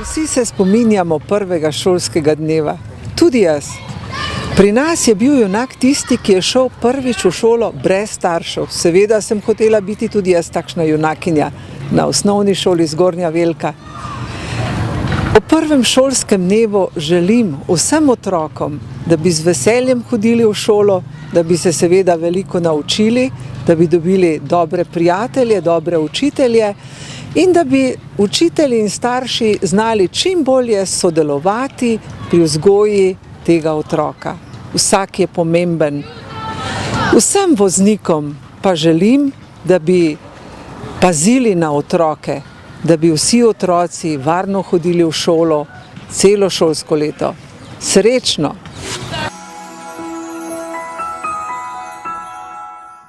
Vsi se spominjamo prvega šolskega dneva, tudi jaz. Pri nas je bil junak tisti, ki je šel prvič v šolo brez staršev. Seveda sem hotela biti tudi jaz takšna junakinja na osnovni šoli Zgornja Velka. Po prvem šolskem dnevu želim vsem otrokom, da bi z veseljem hodili v šolo, da bi se seveda veliko naučili, da bi dobili dobre prijatelje, dobre učitelje in da bi učitelji in starši znali čim bolje sodelovati pri vzgoji tega otroka. Vsak je pomemben. Vsem voznikom pa želim, da bi pazili na otroke, da bi vsi otroci varno hodili v šolo celo šolsko leto. Srečno!